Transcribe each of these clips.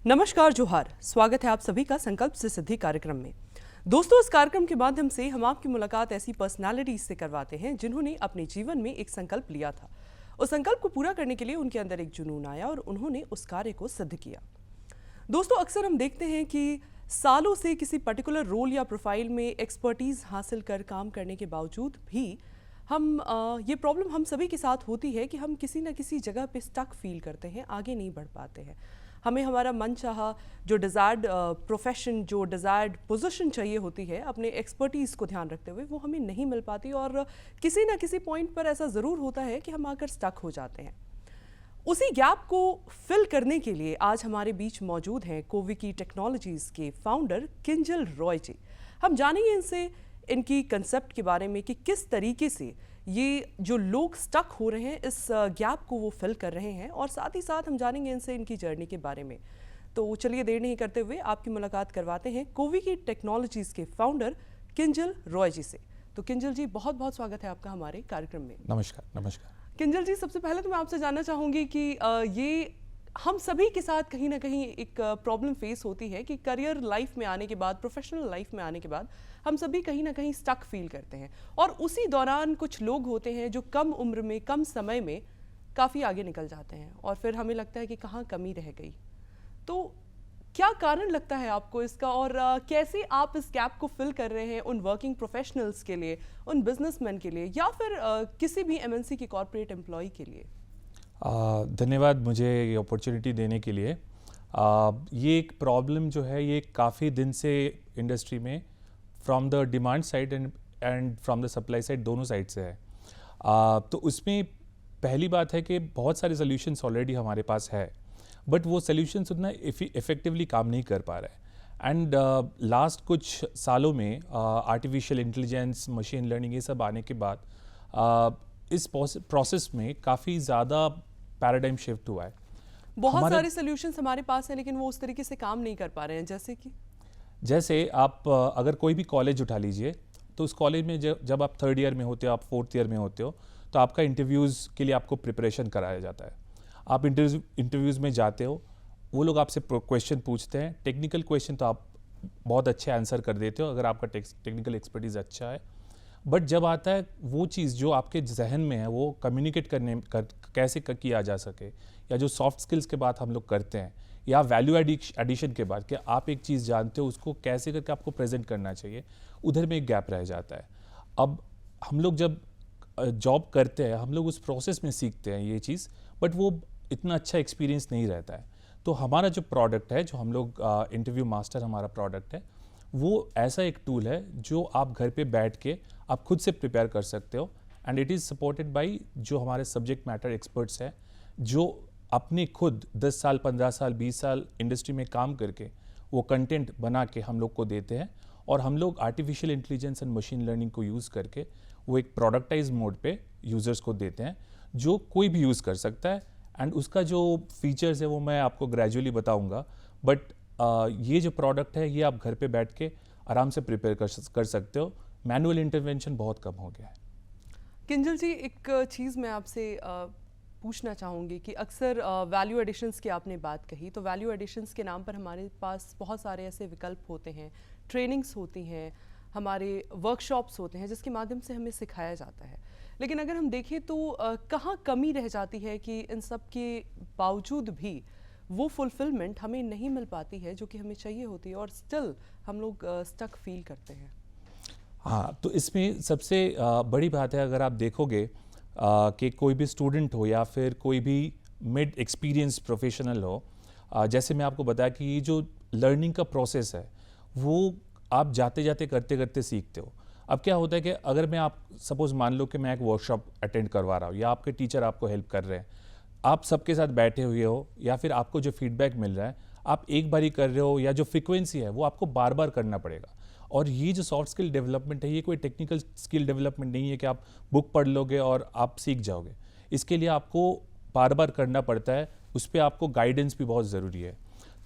नमस्कार, जोहार। स्वागत है आप सभी का संकल्प से सिद्धि कार्यक्रम में। दोस्तों, इस कार्यक्रम के माध्यम से हम आपकी मुलाकात ऐसी पर्सनालिटीज से करवाते हैं जिन्होंने अपने जीवन में एक संकल्प लिया था। उस संकल्प को पूरा करने के लिए उनके अंदर एक जुनून आया और उन्होंने उस कार्य को सिद्ध किया। दोस्तों, अक्सर हम देखते हैं कि सालों से किसी पर्टिकुलर रोल या प्रोफाइल में एक्सपर्टीज हासिल कर काम करने के बावजूद भी ये प्रॉब्लम हम सभी के साथ होती है कि हम किसी न किसी जगह पे स्टक फील करते हैं, आगे नहीं बढ़ पाते हैं। हमें हमारा मन चाहा जो डिज़ायर्ड प्रोफेशन, जो डिज़ायर्ड पोजीशन चाहिए होती है, अपने एक्सपर्टीज़ को ध्यान रखते हुए वो हमें नहीं मिल पाती और किसी न किसी पॉइंट पर ऐसा ज़रूर होता है कि हम आकर स्टक हो जाते हैं। उसी गैप को फिल करने के लिए आज हमारे बीच मौजूद हैं कोविकी टेक्नोलॉजीज़ के फाउंडर किंजल रॉय जी। हम जानेंगे इनसे इनकी कंसेप्ट के बारे में कि किस तरीके से ये जो लोग स्टक हो रहे हैं इस गैप को वो फिल कर रहे हैं, और साथ ही साथ हम जानेंगे इनसे इनकी जर्नी के बारे में। तो चलिए देर नहीं करते हुए आपकी मुलाकात करवाते हैं कोविकी टेक्नोलॉजीज़ के फाउंडर किंजल रॉय जी से। तो किंजल जी, बहुत बहुत स्वागत है आपका हमारे कार्यक्रम में। नमस्कार। नमस्कार किंजल जी, सबसे पहले तो मैं आपसे जानना चाहूँगी कि ये हम सभी के साथ कहीं ना कहीं एक प्रॉब्लम फेस होती है कि करियर लाइफ में आने के बाद, प्रोफेशनल लाइफ में आने के बाद हम सभी कहीं ना कहीं स्टक फील करते हैं, और उसी दौरान कुछ लोग होते हैं जो कम उम्र में, कम समय में काफ़ी आगे निकल जाते हैं और फिर हमें लगता है कि कहाँ कमी रह गई। तो क्या कारण लगता है आपको इसका, और कैसे आप इस गैप को फिल कर रहे हैं उन वर्किंग प्रोफेशनल्स के लिए, उन बिजनेसमैन के लिए, या फिर किसी भी एमएनसी के कॉर्पोरेट एम्प्लॉय के लिए? धन्यवाद मुझे ये अपॉर्चुनिटी देने के लिए। ये एक प्रॉब्लम जो है ये काफ़ी दिन से इंडस्ट्री में from the demand side and from the supply side, दोनों साइड से है। तो उसमें पहली बात है कि बहुत सारे सोल्यूशंस ऑलरेडी हमारे पास है, बट वो सोल्यूशंस उतना इफ़ेक्टिवली काम नहीं कर पा रहे हैं। एंड लास्ट कुछ सालों में आर्टिफिशियल इंटेलिजेंस, मशीन लर्निंग, ये सब आने के बाद इस प्रोसेस में काफ़ी ज़्यादा पैराडाइम शिफ्ट हुआ है। बहुत सारे सॉल्यूशंस हमारे पास हैं, लेकिन वो उस तरीके से काम नहीं कर पा रहे हैं। जैसे आप अगर कोई भी कॉलेज उठा लीजिए, तो उस कॉलेज में जब आप थर्ड ईयर में होते हो, आप फोर्थ ईयर में होते हो, तो आपका इंटरव्यूज़ के लिए आपको प्रिपरेशन कराया जाता है। आप इंटरव्यूज़ में जाते हो, वो लोग आपसे क्वेश्चन पूछते हैं। टेक्निकल क्वेश्चन तो आप बहुत अच्छे आंसर कर देते हो अगर आपका टेक्निकल एक्सपर्टीज़ अच्छा है, बट जब आता है वो चीज़ जो आपके जहन में है, वो कम्युनिकेट कैसे किया जा सके, या जो सॉफ्ट स्किल्स के बाद हम लोग करते हैं, या वैल्यू एडिशन के बाद कि आप एक चीज़ जानते हो उसको कैसे करके आपको प्रेजेंट करना चाहिए, उधर में एक गैप रह जाता है। अब हम लोग जब जॉब करते हैं, हम लोग उस प्रोसेस में सीखते हैं ये चीज़, बट वो इतना अच्छा एक्सपीरियंस नहीं रहता है। तो हमारा जो प्रोडक्ट है, जो हम लोग इंटरव्यू मास्टर हमारा प्रोडक्ट है, वो ऐसा एक टूल है जो आप घर पे बैठ के आप खुद से प्रिपेयर कर सकते हो, and it is supported by जो हमारे सब्जेक्ट मैटर एक्सपर्ट्स हैं, जो अपने खुद 10 साल, 15 साल, 20 साल इंडस्ट्री में काम करके वो कंटेंट बना के हम लोग को देते हैं, और हम लोग artificial intelligence and machine learning को यूज़ करके वो एक प्रोडक्टाइज मोड पे यूज़र्स को देते हैं, जो कोई भी यूज़ कर सकता है। एंड उसका जो फीचर्स है वो मैं आपको ग्रेजुअली बताऊँगा, बट ये जो प्रोडक्ट है ये आप घर पे बैठ के आराम से प्रिपेयर कर सकते हो। मैनुअल इंटरवेंशन बहुत कम हो गया है। किंजल जी, एक चीज़ मैं आपसे पूछना चाहूँगी कि अक्सर वैल्यू एडिशंस की आपने बात कही, तो वैल्यू एडिशंस के नाम पर हमारे पास बहुत सारे ऐसे विकल्प होते हैं, ट्रेनिंग्स होती हैं, हमारे वर्कशॉप्स होते हैं जिसके माध्यम से हमें सिखाया जाता है। लेकिन अगर हम देखें तो कहाँ कमी रह जाती है कि इन सब के बावजूद भी वो फुलफिलमेंट हमें नहीं मिल पाती है जो कि हमें चाहिए होती है, और स्टिल हम लोग स्टक फील करते हैं। हाँ, तो इसमें सबसे बड़ी बात है, अगर आप देखोगे कि कोई भी स्टूडेंट हो या फिर कोई भी मिड एक्सपीरियंस प्रोफेशनल हो, जैसे मैं आपको बताया कि ये जो लर्निंग का प्रोसेस है वो आप जाते जाते करते करते सीखते हो। अब क्या होता है कि अगर मैं आप सपोज मान लो कि मैं एक वर्कशॉप अटेंड करवा रहा हूँ, या आपके टीचर आपको हेल्प कर रहे हैं, आप सबके साथ बैठे हुए हो, या फिर आपको जो फीडबैक मिल रहा है आप एक बार ही कर रहे हो, या जो फ्रीक्वेंसी है वो आपको बार बार करना पड़ेगा। और ये जो सॉफ्ट स्किल डेवलपमेंट है, ये कोई टेक्निकल स्किल डेवलपमेंट नहीं है कि आप बुक पढ़ लोगे और आप सीख जाओगे। इसके लिए आपको बार बार करना पड़ता है, उस पर आपको गाइडेंस भी बहुत ज़रूरी है।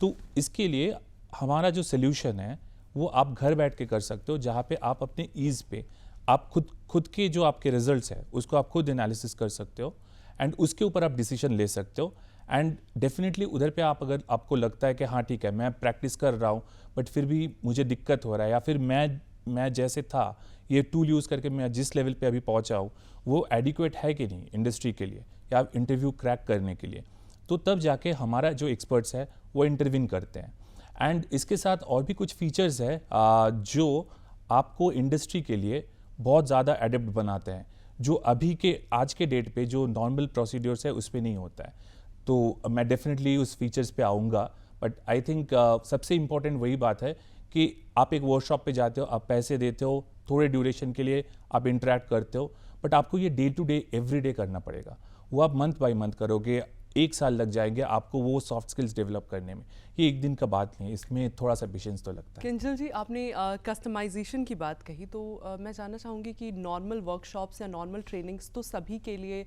तो इसके लिए हमारा जो सोल्यूशन है वो आप घर बैठ के कर सकते हो, जहाँ पे आप अपने ईज़ पे आप खुद के जो आपके रिजल्ट्स हैं उसको आप खुद एनालिसिस कर सकते हो, एंड उसके ऊपर आप डिसीजन ले सकते हो। एंड डेफिनेटली उधर पे आप अगर आपको लगता है कि हाँ ठीक है मैं प्रैक्टिस कर रहा हूँ बट फिर भी मुझे दिक्कत हो रहा है, या फिर मैं जैसे था ये टूल यूज़ करके मैं जिस लेवल पे अभी पहुँचा हूँ वो एडिक्वेट है कि नहीं इंडस्ट्री के लिए या इंटरव्यू क्रैक करने के लिए, तो तब जाके हमारा जो एक्सपर्ट्स है वो इंटरवीन करते हैं। एंड इसके साथ और भी कुछ फीचर्स है जो आपको इंडस्ट्री के लिए बहुत ज़्यादा एडेप्ट बनाते हैं, जो अभी के आज के डेट पे जो नॉर्मल प्रोसीड्योर्स है उस पर नहीं होता है। तो मैं डेफिनेटली उस फीचर्स पे आऊँगा, बट आई थिंक सबसे इम्पॉर्टेंट वही बात है कि आप एक वर्कशॉप पे जाते हो, आप पैसे देते हो, थोड़े ड्यूरेशन के लिए आप इंटरेक्ट करते हो, बट आपको ये day to day every day करना पड़ेगा। वो आप मंथ बाय मंथ करोगे, 1 साल लग जाएंगे आपको वो सॉफ्ट स्किल्स डेवलप करने में। ये एक दिन का बात नहीं है, इसमें थोड़ा सा पेशेंस तो लगता है। किंजल जी, आपने कस्टमाइजेशन की बात कही, तो मैं जानना चाहूँगी कि नॉर्मल वर्कशॉप्स या नॉर्मल ट्रेनिंग्स तो सभी के लिए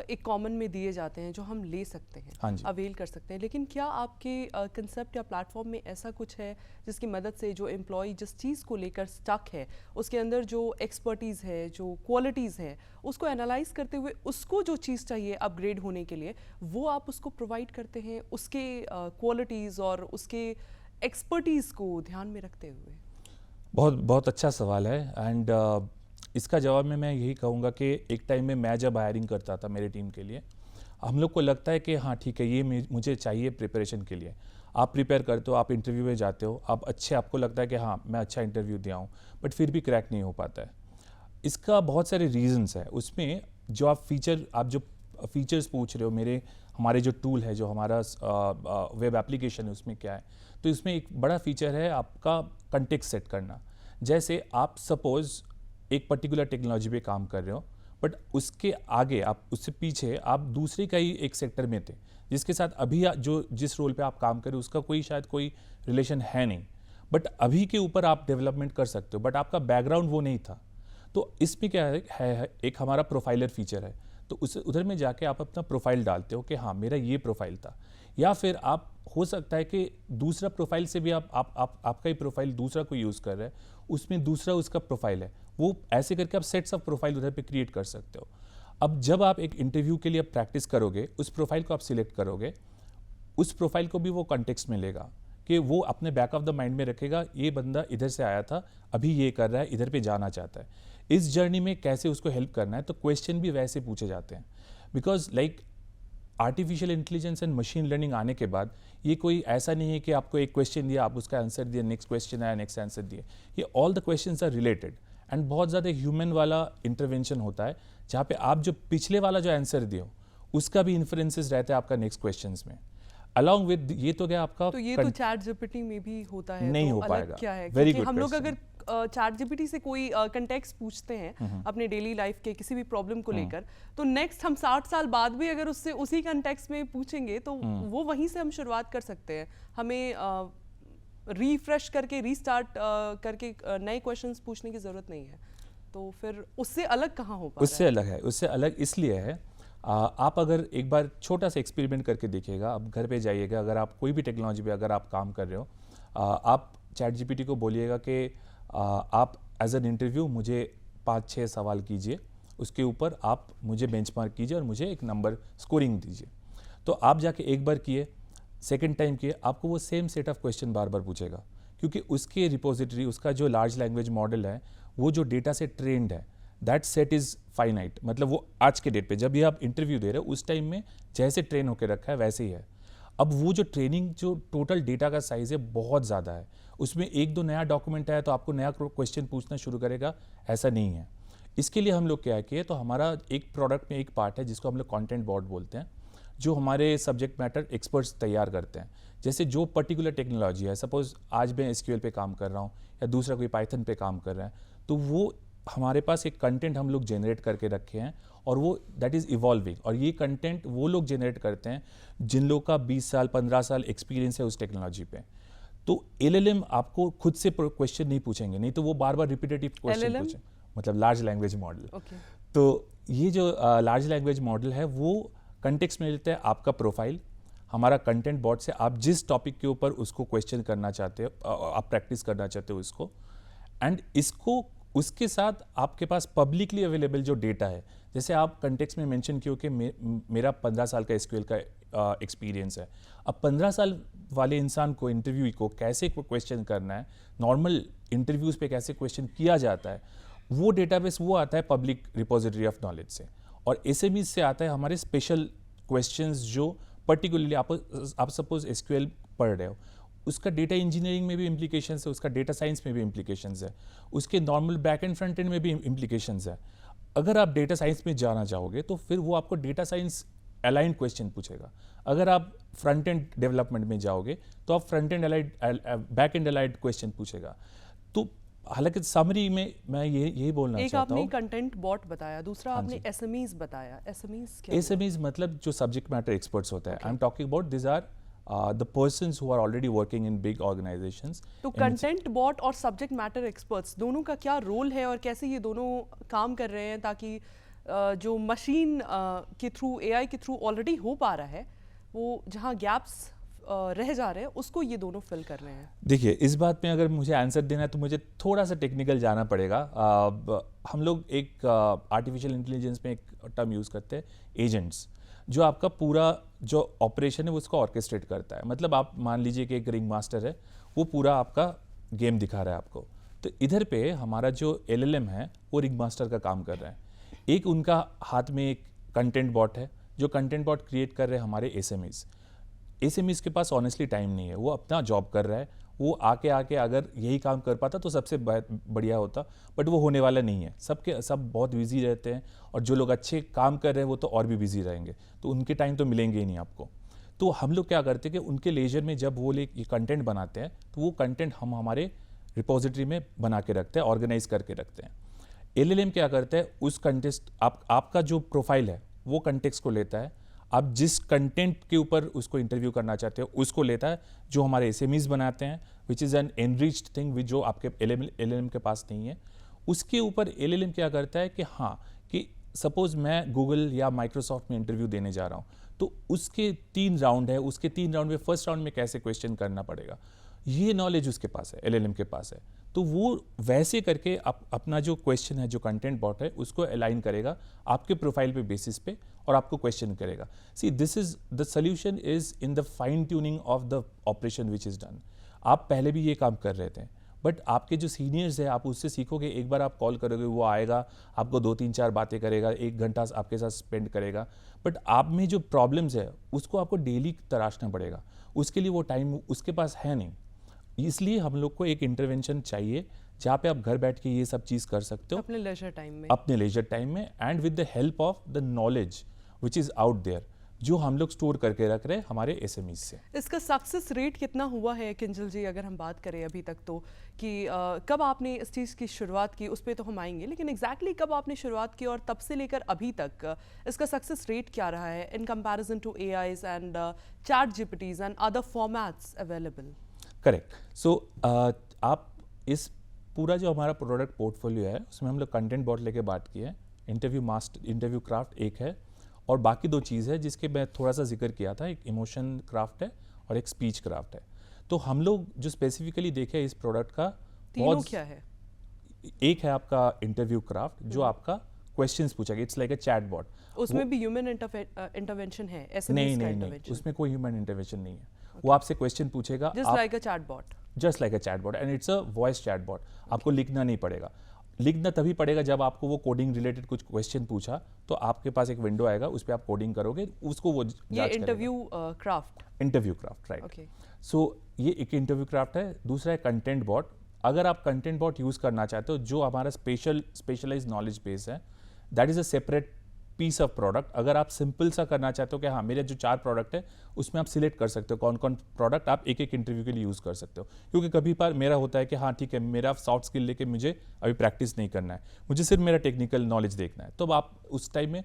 एक कॉमन में दिए जाते हैं जो हम ले सकते हैं, हाँ जी। अवेल कर सकते हैं, लेकिन क्या आपके कंसेप्ट या प्लेटफॉर्म में ऐसा कुछ है जिसकी मदद से जो एम्प्लॉय जिस चीज़ को लेकर स्टक है उसके अंदर जो एक्सपर्टीज़ है, जो क्वालिटीज़ है, उसको एनालाइज करते हुए उसको जो चीज़ चाहिए अपग्रेड होने के लिए वो आप उसको प्रोवाइड करते हैं, उसके क्वालिटीज़ और उसके एक्सपर्टीज़ को ध्यान में रखते हुए? बहुत बहुत अच्छा सवाल है। एंड इसका जवाब में मैं यही कहूँगा कि एक टाइम में मैं जब हायरिंग करता था मेरे टीम के लिए, हम लोग को लगता है कि हाँ ठीक है ये मुझे चाहिए प्रिपरेशन के लिए। आप प्रिपेयर करते हो, आप इंटरव्यू में जाते हो, आप आपको लगता है कि हाँ मैं अच्छा इंटरव्यू दिया हूँ, बट फिर भी क्रैक नहीं हो पाता है। इसका बहुत सारे रीजंस है। उसमें जो आप जो फीचर्स पूछ रहे हो, हमारे जो टूल है, जो हमारा वेब एप्लीकेशन है, उसमें क्या है, तो इसमें एक बड़ा फीचर है आपका कंटेक्स्ट सेट करना। जैसे आप सपोज एक पर्टिकुलर टेक्नोलॉजी पे काम कर रहे हो, बट उसके आगे आप उससे पीछे आप दूसरे का ही एक सेक्टर में थे जिसके साथ अभी जो जिस रोल पे आप काम कर रहे हो उसका शायद कोई रिलेशन है नहीं, बट अभी के ऊपर आप डेवलपमेंट कर सकते हो, बट आपका बैकग्राउंड वो नहीं था। तो इसमें क्या है एक हमारा प्रोफाइलर फीचर है, तो उस उधर में जाके आप अपना प्रोफाइल डालते हो कि हाँ मेरा ये प्रोफाइल था, या फिर आप हो सकता है कि दूसरा प्रोफाइल से भी आपका ही प्रोफाइल दूसरा कोई यूज़ कर रहा है, उसमें दूसरा उसका प्रोफाइल है, वो ऐसे करके आप सेट्स ऑफ प्रोफाइल उधर पे क्रिएट कर सकते हो। अब जब आप एक इंटरव्यू के लिए प्रैक्टिस करोगे, उस प्रोफाइल को आप सिलेक्ट करोगे, उस प्रोफाइल को भी वो कॉन्टेक्स्ट मिलेगा कि वो अपने बैक ऑफ द माइंड में रखेगा ये बंदा इधर से आया था, अभी ये कर रहा है, इधर पे जाना चाहता है, इस जर्नी में कैसे उसको हेल्प करना है। तो क्वेश्चन भी वैसे पूछे जाते हैं, because like artificial intelligence and machine learning आने के बाद ये कोई ऐसा नहीं है कि आपको एक क्वेश्चन दिया, आप उसका आंसर दिया, नेक्स्ट क्वेश्चन आया, नेक्स्ट आंसर दिए। ये all the questions are related and बहुत ज़्यादा ह्यूमन वाला इंटरवेंशन होता है, जहाँ पे आप जो पिछले वाला जो आंसर दिए हो उसका भी इन्फ्लुएंसेस रहता है आपका नेक्स्ट क्वेश्चन में, अलॉन्ग विद ये तो गया आपका। तो ये तो चैट जीपीटी में भी होता है, नहीं तो हो अलग पाएगा। क्या है? Very क्योंकि good हम लोग question. अगर चैट जीपीटी से कोई कंटेक्स्ट पूछते हैं अपने डेली लाइफ के किसी भी प्रॉब्लम को लेकर, तो नेक्स्ट हम 60 साल बाद भी अगर उससे उसी कंटेक्स्ट में पूछेंगे तो वो वहीं से हम शुरुआत कर सकते हैं। हमें रिफ्रेश करके रीस्टार्ट करके नए क्वेश्चंस पूछने की जरूरत नहीं है। तो फिर उससे अलग कहाँ हो पा उससे अलग है, उससे अलग इसलिए है, आप अगर एक बार छोटा सा एक्सपेरिमेंट करके देखिएगा, आप घर पे जाइएगा, अगर आप कोई भी टेक्नोलॉजी पे अगर आप काम कर रहे हो, आप चैट जीपीटी को बोलिएगा कि आप एज एन इंटरव्यू मुझे 5-6 सवाल कीजिए, उसके ऊपर आप मुझे बेंचमार्क कीजिए और मुझे एक नंबर स्कोरिंग दीजिए। तो आप जाके एक बार किए, सेकेंड टाइम किए, आपको वो सेम सेट ऑफ क्वेश्चन बार बार पूछेगा, क्योंकि उसके रिपोजिटरी, उसका जो लार्ज लैंग्वेज मॉडल है, वो जो डेटा से ट्रेंड है, दैट सेट इज़ फाइनाइट। मतलब वो आज के डेट पे जब भी आप इंटरव्यू दे रहे हो उस टाइम में जैसे ट्रेन होकर रखा है वैसे ही है। अब वो जो ट्रेनिंग, जो टोटल डेटा का साइज़ है बहुत ज़्यादा है, उसमें एक दो नया डॉक्यूमेंट आया तो आपको नया क्वेश्चन पूछना शुरू करेगा, ऐसा नहीं है। इसके लिए हम लोग क्या किए, तो हमारा एक प्रोडक्ट में एक पार्ट है जिसको हम लोग कंटेंट बोर्ड बोलते हैं, जो हमारे सब्जेक्ट मैटर एक्सपर्ट्स तैयार करते हैं। जैसे जो पर्टिकुलर टेक्नोलॉजी है, सपोज आज मैं SQL पे काम कर रहा हूँ या दूसरा कोई पाइथन पे काम कर रहा है, तो वो हमारे पास एक कंटेंट हम लोग जनरेट करके रखे हैं और वो दैट इज़ इवॉल्विंग। और ये कंटेंट वो लोग जनरेट करते हैं जिन लोग का 20 साल 15 साल एक्सपीरियंस है उस टेक्नोलॉजी पे। तो LLM आपको खुद से क्वेश्चन नहीं पूछेंगे, नहीं तो वो बार बार रिपीटेटिव क्वेश्चन पूछें, मतलब लार्ज लैंग्वेज मॉडल। तो ये जो लार्ज लैंग्वेज मॉडल है वो कंटेक्स्ट में लेते हैं आपका प्रोफाइल, हमारा कंटेंट बॉट से आप जिस टॉपिक के ऊपर उसको क्वेश्चन करना चाहते हो, आप प्रैक्टिस करना चाहते हो उसको, एंड इसको उसके साथ आपके पास पब्लिकली अवेलेबल जो डेटा है, जैसे आप कंटेक्स्ट में मेंशन किया कि मेरा 15 साल का SQL का एक्सपीरियंस है। अब 15 साल वाले इंसान को इंटरव्यू को कैसे क्वेश्चन करना है, नॉर्मल इंटरव्यूज़ पे कैसे क्वेश्चन किया जाता है, वो डेटाबेस वो आता है पब्लिक रिपोजिटरी ऑफ नॉलेज से, और एसएमई से आता है हमारे स्पेशल क्वेश्चंस जो पर्टिकुलरली आप सपोज एसक्यूएल पढ़ रहे हो, उसका डेटा इंजीनियरिंग में भी इम्प्लीकेशंस है, उसका डेटा साइंस में भी इम्प्लीकेशंस है, उसके normal back and front end में भी इम्प्लीकेशंस है। अगर आप डेटा साइंस में जाना चाहोगे तो फिर वो आपको डेटा साइंस अलाइंड क्वेश्चन पूछेगा। अगर आप फ्रंट एंड डेवलपमेंट में जाओगे तो आप front end allied back and allied question पूछेगा। तो हालांकि समरी में मैं यही बोलना चाहता हूँ। एक आपने कंटेंट बॉट बताया, दूसरा आपने एसएमईज बताया। एसएमईज क्या? एसएमईज मतलब जो सब्जेक्ट मैटर एक्सपर्ट्स होता है। I am talking about this are the persons who are already working in big organizations. तो कंटेंट बॉट और सब्जेक्ट मैटर एक्सपर्ट्स दोनों का क्या रोल है और कैसे ये दोनों काम कर रहे हैं ताकि जो मशीन के थ्रू, एआई के थ्रू ऑलरेडी हो पा रहा है, वो जहाँ गैप्स रह जा रहे हैं उसको ये दोनों फिल कर रहे हैं? देखिए, इस बात में अगर मुझे आंसर देना है तो मुझे थोड़ा सा टेक्निकल जाना पड़ेगा। हम लोग एक आर्टिफिशियल इंटेलिजेंस में एक टर्म यूज़ करते हैं, एजेंट्स, जो आपका पूरा जो ऑपरेशन है वो उसको ऑर्केस्ट्रेट करता है। मतलब आप मान लीजिए कि एक रिंग मास्टर है, वो पूरा आपका गेम दिखा रहा है आपको। तो इधर पे हमारा जो एलएलएम है वो रिंग मास्टर का काम कर रहा है। एक उनका हाथ में एक कंटेंट बॉट है, जो कंटेंट बॉट क्रिएट कर रहे हैं हमारे एसएमईज। एसएमईज के पास ऑनेस्टली टाइम नहीं है, वो अपना जॉब कर रहा है। वो आके अगर यही काम कर पाता तो सबसे बढ़िया होता, बट वो होने वाला नहीं है। सब बहुत बिजी रहते हैं, और जो लोग अच्छे काम कर रहे हैं वो तो और भी बिजी रहेंगे, तो उनके टाइम तो मिलेंगे ही नहीं आपको। तो हम लोग क्या करते हैं कि उनके लेजर में जब वो ये कंटेंट बनाते हैं तो वो कंटेंट हम हमारे रिपोजिटरी में बना के रखते हैं, ऑर्गेनाइज करके रखते हैं। एलएलएम क्या करता है, उस कंटेक्स्ट आपका जो प्रोफाइल है वो कंटेक्स्ट को लेता है, आप जिस कंटेंट के ऊपर उसको इंटरव्यू करना चाहते हो उसको लेता है, जो हमारे एसएमईज बनाते हैं, which is an enriched thing which जो आपके एलएलएम के पास नहीं है। उसके ऊपर एलएलएम क्या करता है कि कि सपोज मैं गूगल या माइक्रोसॉफ्ट में इंटरव्यू देने जा रहा हूँ, तो उसके 3 राउंड है, उसके 3 राउंड में फर्स्ट राउंड में कैसे क्वेश्चन करना पड़ेगा, ये नॉलेज उसके पास है, एलएलएम के पास है। तो वो वैसे करके अपना जो क्वेश्चन है, जो कंटेंट बॉट है, उसको अलाइन करेगा आपके प्रोफाइल पे बेसिस पे, और आपको क्वेश्चन करेगा। See, this is the solution is in the fine tuning of the operation which is done. आप पहले भी ये काम कर रहे थे, बट आपके जो सीनियर्स है आप उससे सीखोगे। एक बार आप कॉल करोगे, वो आएगा, आपको 2-3-4 बातें करेगा, 1 घंटा आपके साथ स्पेंड करेगा, बट आप में जो प्रॉब्लम्स है उसको आपको डेली तराशना पड़ेगा। उसके लिए वो टाइम उसके पास है नहीं। इसलिए हम लोग को एक इंटरवेंशन चाहिए जहाँ पे आप घर बैठ के ये सब चीज़ कर सकते हो अपने लेजर टाइम में, and with the help of the knowledge which is out there, जो हम लोग स्टोर करके रख रहे हैं हमारे एसएमईज से। इसका सक्सेस रेट कितना हुआ है किंजल जी, अगर हम बात करें अभी तक तो, कि कब आपने इस चीज़ की शुरुआत की, उस पर तो हम आएंगे, लेकिन एग्जैक्टली कब आपने शुरुआत की और तब से लेकर अभी तक इसका सक्सेस रेट क्या रहा है in comparison to AIs and chat GPTs and other formats available? Correct. So आप इस पूरा जो हमारा प्रोडक्ट पोर्टफोलियो है उसमें हम लोग कंटेंट बॉट लेके बात की है, इंटरव्यू क्राफ्ट एक है, और बाकी 2 चीज़ है जिसके मैं थोड़ा सा जिक्र किया था, एक इमोशन क्राफ्ट है और एक स्पीच क्राफ्ट है। तो हम लोग जो स्पेसिफिकली देखे इस प्रोडक्ट का, तीनों क्या है? एक है आपका इंटरव्यू क्राफ्ट जो आपका क्वेश्चंस पूछेगा, it's like a chatbot. उसमें भी ह्यूमन इंटरवेंशन है? नहीं, उसमें कोई ह्यूमन इंटरवेंशन नहीं है। वो आपसे क्वेश्चन पूछेगा, just like a chatbot, and it's a voice chatbot. आपको लिखना नहीं पड़ेगा। लिखना तभी पड़ेगा जब आपको वो कोडिंग रिलेटेड कुछ क्वेश्चन पूछा, तो आपके पास एक विंडो आएगा, उस पर आप कोडिंग करोगे, उसको वो ये इंटरव्यू क्राफ्ट, राइट। सो ये एक इंटरव्यू क्राफ्ट है। दूसरा है कंटेंट बॉट। अगर आप कंटेंट बॉट यूज़ करना चाहते हो, जो हमारा स्पेशलाइज नॉलेज बेस है, that is a separate piece of product. अगर आप सिंपल सा करना चाहते हो कि हाँ मेरे जो 4 प्रोडक्ट है उसमें आप सिलेक्ट कर सकते हो कौन कौन प्रोडक्ट आप एक इंटरव्यू के लिए यूज़ कर सकते हो। क्योंकि कभी बार मेरा होता है कि हाँ ठीक है, मेरा सॉफ्ट स्किल लेके मुझे अभी प्रैक्टिस नहीं करना है, मुझे सिर्फ मेरा टेक्निकल नॉलेज देखना है, तो आप उस टाइम में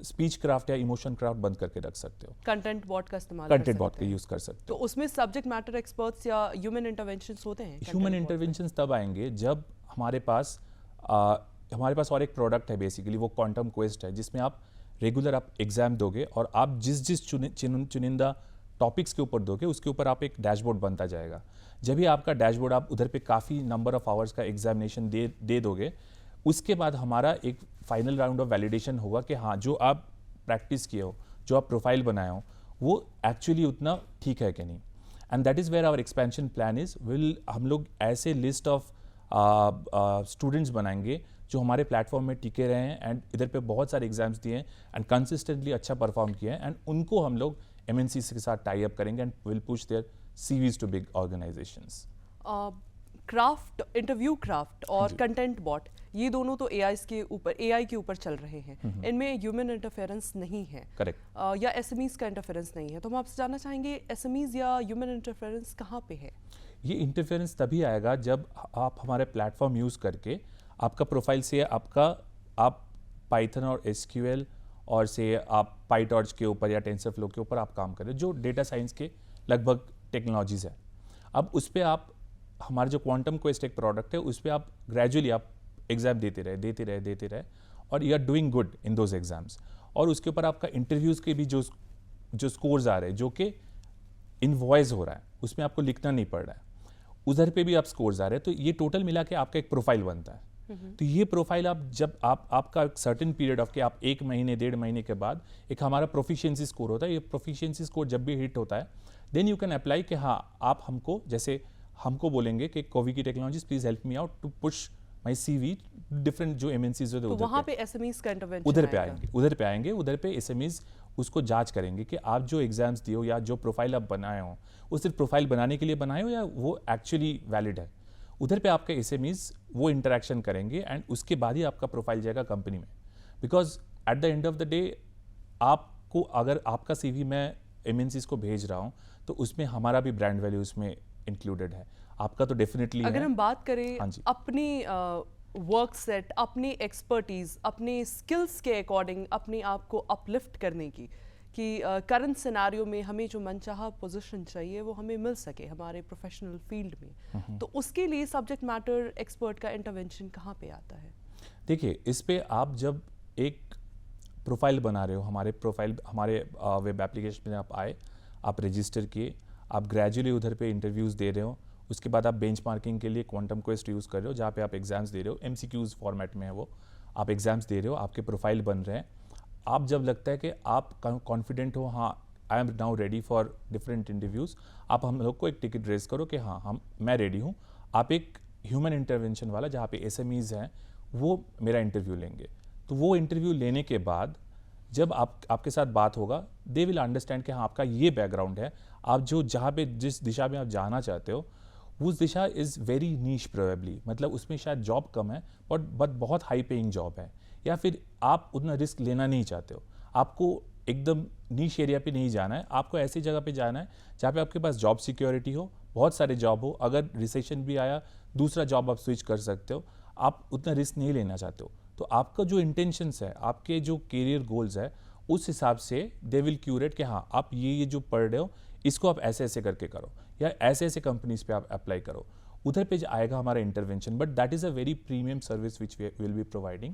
स्पीच क्राफ्ट या इमोशन क्राफ्ट बंद करके रख सकते हो, कंटेंट बॉट का इस्तेमाल कंटेंट बॉट का यूज़ कर सकते हो। तो उसमें सब्जेक्ट मैटर एक्सपर्ट्स या ह्यूमन इंटरवेंशंस होते हैं? ह्यूमन इंटरवेंशंस तब आएंगे जब हमारे पास और एक प्रोडक्ट है बेसिकली, वो क्वांटम क्वेस्ट है, जिसमें आप रेगुलर आप एग्जाम दोगे और आप जिस चुनिंदा टॉपिक्स के ऊपर दोगे उसके ऊपर आप एक डैशबोर्ड बनता जाएगा। जब भी आपका डैशबोर्ड आप उधर पे काफ़ी नंबर ऑफ आवर्स का एग्जामिनेशन दे दोगे, उसके बाद हमारा एक फाइनल राउंड ऑफ वैलिडेशन होगा कि हाँ जो आप प्रैक्टिस किए हो, जो आप प्रोफाइल बनाए हो, वो एक्चुअली उतना ठीक है कि नहीं. And that is where our expansion plan is. हम लोग ऐसे लिस्ट ऑफ स्टूडेंट्स बनाएंगे जो हमारे प्लेटफॉर्म में टिके रहे हैं एंड इधर पे बहुत सारे एग्जाम्स दिए हैं एंड कंसिस्टेंटली अच्छा परफॉर्म किए हैं, एंड उनको हम लोग MNCs के साथ टाई अप करेंगे and will push their CVs to big organisations. Craft, interview craft और कंटेंट बॉट, ये दोनों तो AI के ऊपर चल रहे हैं. इनमें ह्यूमन इंटरफेरेंस नहीं है. करेक्ट. या SMEs का इंटरफेरेंस नहीं है. तो हम आपसे जानना चाहेंगे SMEs या ह्यूमन इंटरफेरेंस कहाँ पे है? ये इंटरफेरेंस तभी आएगा जब आप हमारे प्लेटफॉर्म यूज़ करके आपका प्रोफाइल से आप पाइथन और SQL और से आप PyTorch के ऊपर या टेंसरफ्लो के ऊपर आप काम करें, जो डेटा साइंस के लगभग टेक्नोलॉजीज़ है. अब उस पर आप हमारा जो क्वांटम क्वेस्ट एक प्रोडक्ट है, उस पर आप ग्रेजुअली आप एग्ज़ाम देते रहे और you are doing good in those exams. और उसके ऊपर आपका इंटरव्यूज़ के भी जो स्कोर्स आ रहे हैं, जो कि इन वॉइस हो रहा है, उसमें आपको लिखना नहीं पड़ रहा है, उधर पे भी आप स्कोर्स आ रहे हैं. तो ये टोटल मिला के आपका एक प्रोफाइल बनता है. तो ये प्रोफाइल आप जब आपका एक सर्टेन पीरियड ऑफ के आप 1 महीने 1.5 महीने के बाद एक हमारा प्रोफिशिएंसी स्कोर होता है. ये प्रोफिशिएंसी स्कोर जब भी हिट होता है, देन यू कैन अप्लाई कि हाँ, आप हमको जैसे हमको बोलेंगे कि कोवी की technologies please help me out to push my CV different जो MNCs होते हैं. तो वहाँ पे SMEs का इंटरवेंशन उधर पे SMEs उसको जांच करेंगे कि आप जो एग्जाम्स दिए हो या जो प्रोफाइल आप बनाए हो, वो सिर्फ प्रोफाइल बनाने के लिए बनाए हो या वो एक्चुअली वैलिड है. उधर पे आपके SMEs वो इंटरेक्शन करेंगे एंड उसके बाद ही आपका प्रोफाइल जाएगा कंपनी में. Because at the end of the day आपको अगर आपका CV मैं MNCs को भेज रहा हूँ तो उसमें हमारा भी ब्रांड वैल्यू उसमें इंक्लूडेड है. आपका तो डेफिनेटली अगर हम बात करें हाँ जी. अपनी वर्क सेट, अपनी एक्सपर्टीज, अपने स्किल्स के अकॉर्डिंग अपने आप को अपलिफ्ट करने की, कि करंट सिनारियो में हमें जो मनचाहा पोजीशन चाहिए वो हमें मिल सके हमारे प्रोफेशनल फील्ड में, तो उसके लिए सब्जेक्ट मैटर एक्सपर्ट का इंटरवेंशन कहाँ पे आता है? देखिए, इस पे आप जब एक प्रोफाइल बना रहे हो, हमारे वेब एप्लीकेशन में आप आए, आप रजिस्टर किए, आप ग्रेजुअली उधर पे इंटरव्यूज़ दे रहे हो, उसके बाद आप बेंचमार्किंग के लिए क्वांटम क्वेस्ट यूज़ कर रहे हो, जहाँ पे आप एग्जाम्स दे रहे हो, MCQs फॉर्मेट में है वो, आप एग्जाम्स दे रहे हो, आपके प्रोफाइल बन रहे हैं. आप जब लगता है कि आप कॉन्फिडेंट हो, हाँ I am now ready for different interviews, आप हम लोग को एक टिकट रेज करो कि हाँ मैं रेडी हूँ. आप एक ह्यूमन इंटरवेंशन वाला जहाँ पे SMEs हैं वो मेरा इंटरव्यू लेंगे. तो वो इंटरव्यू लेने के बाद जब आपके साथ बात होगा, दे विल अंडरस्टैंड कि हाँ आपका ये बैकग्राउंड है, आप जहाँ पे जिस दिशा में आप जाना चाहते हो उस दिशा इज़ वेरी नीश प्रोबेबली, मतलब उसमें शायद जॉब कम है बट बहुत हाई पेइंग जॉब है, या फिर आप उतना रिस्क लेना नहीं चाहते हो, आपको एकदम नीश एरिया पे नहीं जाना है, आपको ऐसी जगह पे जाना है जहाँ पे आपके पास जॉब सिक्योरिटी हो, बहुत सारे जॉब हो, अगर रिसेशन भी आया दूसरा जॉब आप स्विच कर सकते हो, आप उतना रिस्क नहीं लेना चाहते हो. तो आपका जो इंटेंशंस है, आपके जो करियर गोल्स है, उस हिसाब से दे विल क्यूरेट कि हाँ आप ये जो पढ़ रहे हो इसको आप ऐसे ऐसे करके करो या ऐसे ऐसे कंपनीज पे आप अप्लाई करो. उधर पे आएगा हमारा intervention, but that is a very premium service which we will be providing.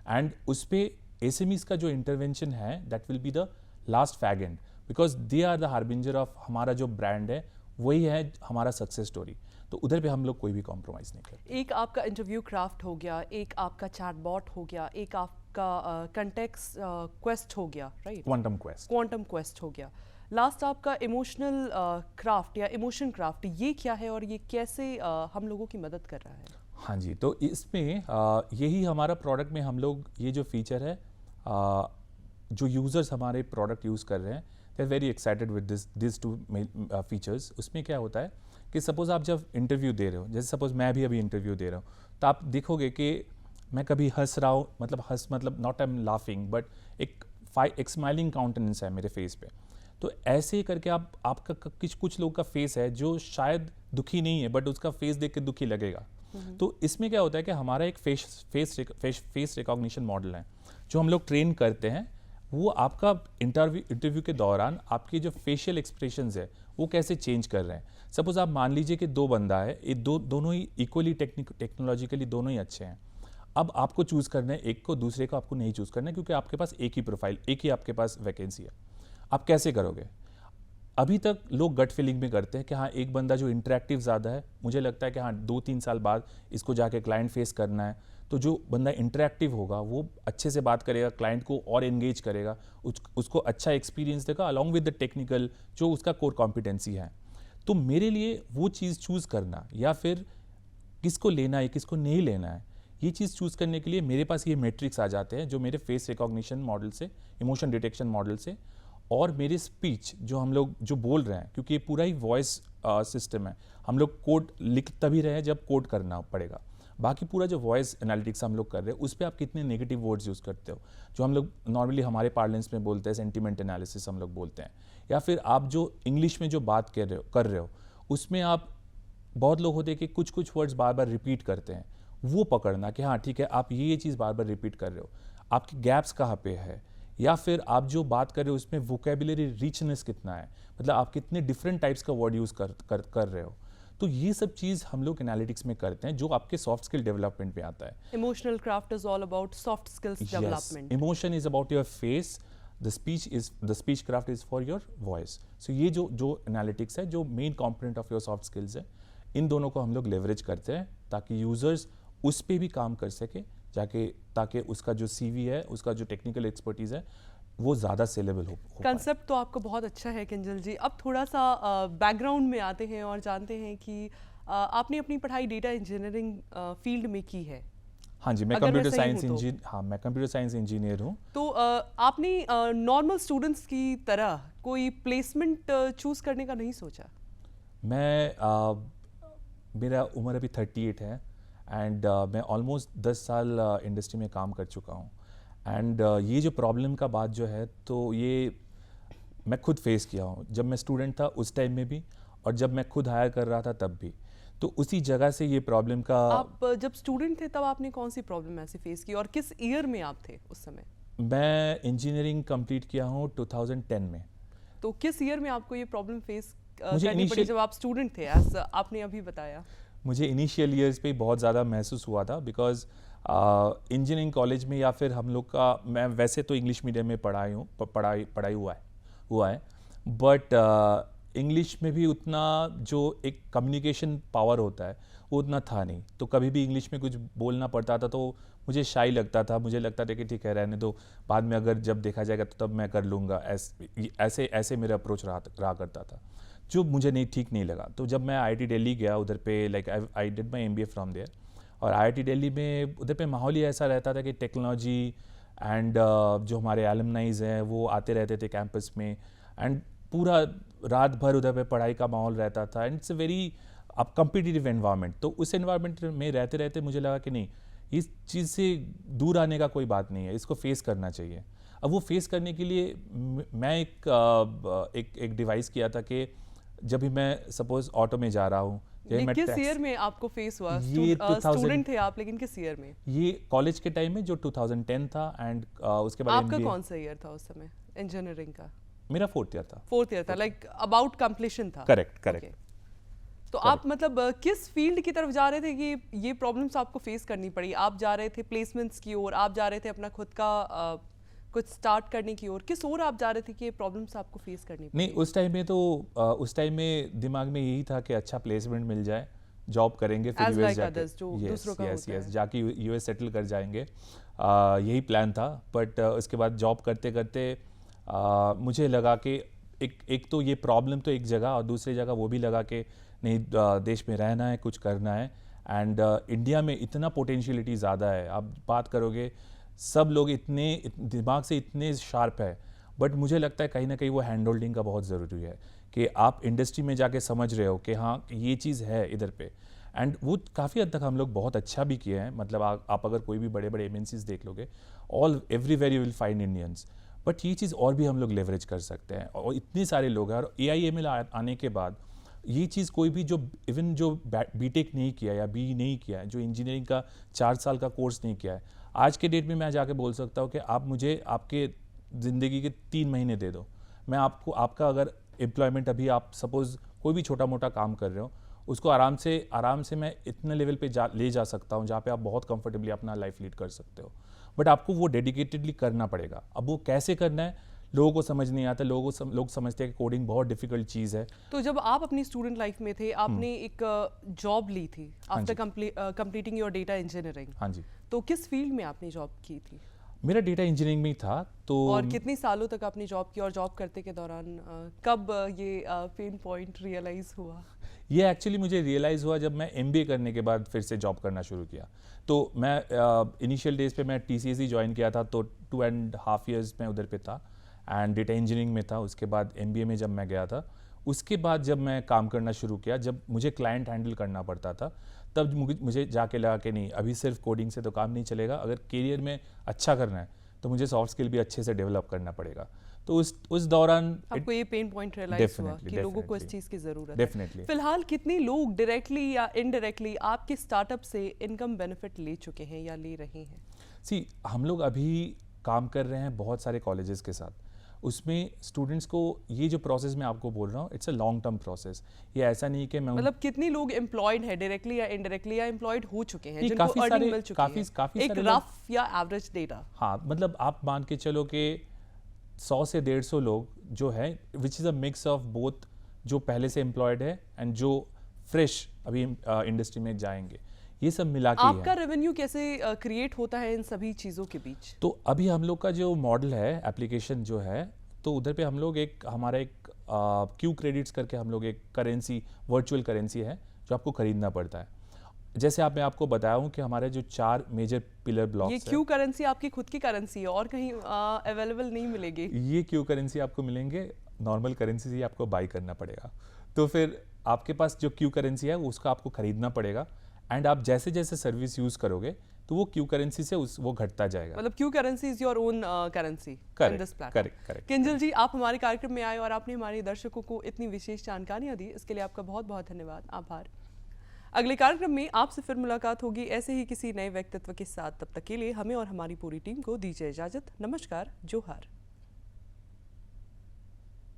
And उस पर SMEs का जो इंटरवेंशन है that will be the last fag end, because they are the harbinger of हमारा जो ब्रांड है, वही है हमारा सक्सेस स्टोरी. तो उधर पे हम लोग कोई भी कॉम्प्रोमाइज़ नहीं करते. एक आपका इंटरव्यू क्राफ्ट हो गया, एक आपका चैटबॉट हो गया, एक आपका कंटेक्स्ट क्वेस्ट हो गया, राइट? क्वांटम क्वेस्ट हो गया. लास्ट आपका इमोशनल क्राफ्ट या इमोशन क्राफ्ट, ये क्या है और ये कैसे हम लोगों की मदद कर रहा है? हाँ जी, तो इसमें यही हमारा प्रोडक्ट में हम लोग ये जो फीचर है, जो यूज़र्स हमारे प्रोडक्ट यूज़ कर रहे हैं, they are very excited with this two features. उसमें क्या होता है कि सपोज़ आप जब इंटरव्यू दे रहे हो, जैसे सपोज़ मैं भी अभी इंटरव्यू दे रहा हूँ, तो आप देखोगे कि मैं कभी हंस रहा हूँ, मतलब not I am laughing, but एक स्माइलिंग काउंटेनेंस है मेरे फेस पे. तो ऐसे ही करके आपका कुछ लोग का फेस है जो शायद दुखी नहीं है, बट उसका फेस देख के दुखी लगेगा. तो इसमें क्या होता है कि हमारा एक फेस रिकॉग्निशन मॉडल है जो हम लोग ट्रेन करते हैं. वो आपका इंटरव्यू के दौरान आपके जो फेशियल एक्सप्रेशंस है वो कैसे चेंज कर रहे हैं. सपोज आप मान लीजिए कि 2 बंदा है, ये दोनों ही इक्वली टेक्नोलॉजिकली दोनों ही अच्छे हैं. अब आपको चूज़ करना है एक को, दूसरे को आपको नहीं चूज़ करना है, क्योंकि आपके पास एक ही प्रोफाइल, एक ही आपके पास वैकेंसी है. आप कैसे करोगे? अभी तक लोग गट फीलिंग में करते हैं कि हाँ एक बंदा जो इंटरेक्टिव ज़्यादा है, मुझे लगता है कि हाँ 2-3 साल बाद इसको जाके क्लाइंट फेस करना है, तो जो बंदा इंटरेक्टिव होगा वो अच्छे से बात करेगा, क्लाइंट को और एंगेज करेगा, उसको अच्छा एक्सपीरियंस देगा अलॉन्ग विद द टेक्निकल जो उसका कोर कॉम्पिटेंसी है। तो मेरे लिए वो चीज़ चूज़ करना या फिर किसको लेना है किसको नहीं लेना है, ये चीज़ चूज़ करने के लिए मेरे पास ये मैट्रिक्स आ जाते हैं जो मेरे फेस रिकॉग्निशन मॉडल से, इमोशन डिटेक्शन मॉडल से, और मेरे स्पीच जो हम लोग जो बोल रहे हैं, क्योंकि ये पूरा ही वॉइस सिस्टम है, हम लोग कोड लिख तभी रहे हैं जब कोड करना पड़ेगा, बाकी पूरा जो वॉइस एनालिटिक्स हम लोग कर रहे हैं उस पर आप कितने नेगेटिव वर्ड्स यूज़ करते हो, जो हम लोग नॉर्मली हमारे पार्लेंस में बोलते हैं सेंटिमेंट एनालिसिस हम लोग बोलते हैं, या फिर आप जो इंग्लिश में जो बात कर रहे हो उसमें आप, बहुत लोग होते हैं कि कुछ कुछ वर्ड्स बार बार रिपीट करते हैं, वो पकड़ना कि हाँ ठीक है आप ये चीज़ बार बार रिपीट कर रहे हो, आपकी गैप्स कहाँ पे है, या फिर आप जो बात कर रहे हो उसमें वोकेबुलरी रिचनेस कितना है, मतलब आप कितने डिफरेंट टाइप्स का वर्ड यूज़ कर रहे हो। तो ये सब चीज़ हम लोग एनालिटिक्स में करते हैं जो आपके सॉफ्ट स्किल डेवलपमेंट में आता है। Emotional craft is all about soft skills development. Emotion is about your face, the speech craft is for your voice. So ये जो एनालिटिक्स है, जो main component of your soft skills है, इन दोनों को हम लोग लेवरेज करते हैं ताकि यूजर्स उस पर भी काम कर सके जाके, ताकि उसका जो सीवी है, उसका जो टेक्निकल एक्सपर्टीज है वो ज़्यादा सेलेबल हो कंसेप्ट तो आपका बहुत अच्छा है किंजल जी। अब थोड़ा सा बैकग्राउंड में आते हैं और जानते हैं कि आपने अपनी पढ़ाई डेटा इंजीनियरिंग फील्ड में की है। हाँ जी, मैं कंप्यूटर साइंस इंजीनियर हूँ। तो आपने नॉर्मल स्टूडेंट्स की तरह कोई प्लेसमेंट चूज करने का नहीं सोचा? मेरा उम्र अभी 38 है एंड मैं ऑलमोस्ट 10 साल इंडस्ट्री में काम कर चुका हूँ, एंड ये जो प्रॉब्लम का बात जो है तो ये मैं खुद फेस किया हूँ, जब मैं स्टूडेंट था उस टाइम में भी, और जब मैं खुद हायर कर रहा था तब भी। तो उसी जगह से ये प्रॉब्लम का। आप जब स्टूडेंट थे तब आपने कौन सी प्रॉब्लम ऐसे फेस की और किस ईयर में आप थे उस समय? मैं इंजीनियरिंग कंप्लीट किया हूँ 2010 में। तो किस ईयर में आपको ये प्रॉब्लम फेस मुझे करनी पड़ी जब आप स्टूडेंट थे, आपने अभी बताया? मुझे इनिशियल ईयर्स पे बहुत ज़्यादा महसूस हुआ था, बिकॉज इंजीनियरिंग कॉलेज में या फिर हम लोग का, मैं वैसे तो इंग्लिश मीडियम में पढ़ाई हुआ है, बट इंग्लिश में भी उतना जो एक कम्युनिकेशन पावर होता है वो उतना था नहीं, तो कभी भी इंग्लिश में कुछ बोलना पड़ता था तो मुझे शाई लगता था, मुझे लगता था कि ठीक है रहने दो, बाद में अगर जब देखा जाएगा तो तब मैं कर लूँगा, ऐसे मेरा अप्रोच रहा करता था, जो मुझे ठीक नहीं लगा। तो जब मैं IIT दिल्ली गया, उधर पे like I did my MBA from there, और IIT दिल्ली में उधर पे माहौल ही ऐसा रहता था कि टेक्नोलॉजी एंड जो हमारे एलुमनाइज हैं वो आते रहते थे कैंपस में, एंड पूरा रात भर उधर पे पढ़ाई का माहौल रहता था, एंड इट्स अ वेरी अब कम्पिटिटिव एनवायरनमेंट। तो उस एनवायरनमेंट में रहते रहते मुझे लगा कि नहीं, इस चीज़ से दूर आने का कोई बात नहीं है, इसको फेस करना चाहिए। अब वो फेस करने के लिए मैं एक डिवाइस किया था कि जब भी मैं सपोज ऑटो में जा रहा हूँ, किस ईयर में आपको फेस हुआ? स्टूडेंट थे आप, लेकिन किस ईयर में? ये कॉलेज के टाइम में जो 2010 था, एंड उसके बाद आपका कौन सा ईयर था उस समय इंजीनियरिंग का? मेरा 4th ईयर था। 4th ईयर था, लाइक अबाउट कंप्लीशन था। करेक्ट। तो आप मतलब किस फील्ड की तरफ जा रहे थे कि ये प्रॉब्लम्स आपको फेस करनी पड़ी? आप जा रहे थे प्लेसमेंट्स की ओर, आप जा रहे थे अपना खुद का कुछ स्टार्ट करने की ओर, किस ओर आप जा रहे थे कि ये प्रॉब्लम्स आपको फेस करनी पड़ी? नहीं, उस टाइम में दिमाग में यही था कि अच्छा प्लेसमेंट मिल जाए, जॉब करेंगे, फिर यूएस जाके यूएस सेटल कर जाएंगे, यही प्लान था। बट उसके बाद जॉब करते करते मुझे लगा कि एक तो ये प्रॉब्लम तो एक जगह, और दूसरी जगह वो भी लगा कि नहीं, देश में रहना है, कुछ करना है, एंड इंडिया में इतना पोटेंशियलिटी ज़्यादा है। आप बात करोगे, सब लोग इतने दिमाग से इतने शार्प है, बट मुझे लगता है कहीं ना कहीं वो हैंड होल्डिंग का बहुत ज़रूरी है कि आप इंडस्ट्री में जाके समझ रहे हो कि हाँ ये चीज़ है इधर पे, एंड वो काफ़ी हद तक हम लोग बहुत अच्छा भी किए हैं। मतलब आप अगर कोई भी बड़े बड़े MNCs देख लोगे, everywhere you will find Indians, but ये चीज़ और भी हम लोग लेवरेज कर सकते हैं, और इतने सारे लोग हैं। और AI/ML आने के बाद ये चीज़ कोई भी जो इवन जो BTech नहीं किया या BE नहीं किया है, जो इंजीनियरिंग का 4 साल का कोर्स नहीं किया है, आज के डेट में मैं जाके बोल सकता हूँ कि आप मुझे आपके ज़िंदगी के 3 महीने दे दो, मैं आपका अगर एम्प्लॉयमेंट अभी आप सपोज़ कोई भी छोटा मोटा काम कर रहे हो, उसको आराम से मैं इतने लेवल पे ले जा सकता हूँ जहाँ पे आप बहुत कंफर्टेबली अपना लाइफ लीड कर सकते हो। बट आपको वो डेडिकेटेडली करना पड़ेगा। अब वो कैसे करना है, लोगों को समझ नहीं आता, लोग समझते हैं कि कोडिंग बहुत डिफिकल्ट चीज़ है। तो जब आप अपनी स्टूडेंट लाइफ में थे, आपने एक जॉब ली थी हाँ after completing your data engineering, हाँ जी, तो किस फील्ड में आपने जॉब की थी मेरा डेटा इंजीनियरिंग में ही था। तो और कितने सालों तक आपने जॉब की, और जॉब करते के दौरान कब ये पेन पॉइंट रियलाइज हुआ? ये एक्चुअली मुझे रियलाइज़ हुआ जब मैं एमबीए करने के बाद फिर से जॉब करना शुरू किया। तो मैं इनिशियल डेज पे मैं टीसीएस ही ज्वाइन किया था, तो 2.5 years मैं उधर पे था एंड डेटा इंजीनियरिंग में था। उसके बाद एमबीए में जब मैं गया था, उसके बाद जब मैं काम करना शुरू किया, जब मुझे क्लाइंट हैंडल करना पड़ता था, तब मुझे जाके लगा कि नहीं, अभी सिर्फ कोडिंग से तो काम नहीं चलेगा। अगर करियर में अच्छा करना है तो मुझे सॉफ्ट स्किल भी अच्छे से डेवलप करना पड़ेगा। तो उस दौरान आपको ये पेन पॉइंट रियलाइज हुआ कि लोगों को इस definitely, चीज़ की ज़रूरत है। डेफिनेटली। फिलहाल कितने लोग डायरेक्टली या इनडायरेक्टली आपके स्टार्टअप से इनकम बेनिफिट ले चुके हैं या ले रहे हैं? सी, हम लोग अभी काम कर रहे हैं बहुत सारे कॉलेजेस के साथ। उसमें स्टूडेंट्स को ये जो प्रोसेस मैं आपको बोल रहा हूँ, it's a long term process. ये ऐसा नहीं कि मैं मतलब कितने लोग एम्प्लॉयड है डायरेक्टली या इनडायरेक्टली, या एम्प्लॉयड हो चुके हैं नहीं, जिनको काफ़ी अर्निंग सारे मिल चुकी काफ़ी है? काफ़ी एक सारे लोग, रफ या एवरेज डेटा। हाँ, मतलब आप मान के चलो कि 100 से 150 लोग जो है, which is a mix of both, जो पहले से एम्प्लॉयड है एंड जो फ्रेश अभी इंडस्ट्री में जाएंगे, ये सब मिला के ही आपका है। रेवेन्यू कैसे क्रिएट होता है इन सभी चीज़ों के बीच? तो अभी हम लोग का जो मॉडल है, एप्लीकेशन जो है, तो उधर पे हम लोग हमारा एक क्यू क्रेडिट्स करके हम लोग एक करेंसी, वर्चुअल करेंसी है जो आपको खरीदना पड़ता है। जैसे मैं आपको बताया हूँ कि हमारे जो 4 मेजर पिलर ये ब्लॉक्स क्यू करेंसी आपकी खुद की करेंसी है और कहीं अवेलेबल नहीं मिलेगी? ये क्यू करेंसी आपको मिलेंगे, नॉर्मल करेंसी से आपको बाई करना पड़ेगा। तो फिर आपके पास जो क्यू करेंसी है उसका आपको खरीदना पड़ेगा, एंड आप जैसे जैसे सर्विस यूज़ करोगे तो वो क्यू करेंसी से वो घटता जाएगा। मतलब Q currency is your own currency in this platform. Correct. Kinjal ji, आप हमारे कार्यक्रम में आए और आपने हमारे दर्शकों को इतनी विशेष जानकारियां दी, इसके लिए आपका बहुत बहुत धन्यवाद, आभार। अगले कार्यक्रम में आपसे फिर मुलाकात होगी ऐसे ही किसी नए व्यक्तित्व के साथ। तब तक के लिए हमें और हमारी पूरी टीम को दीजिए इजाजत। नमस्कार, जोहार।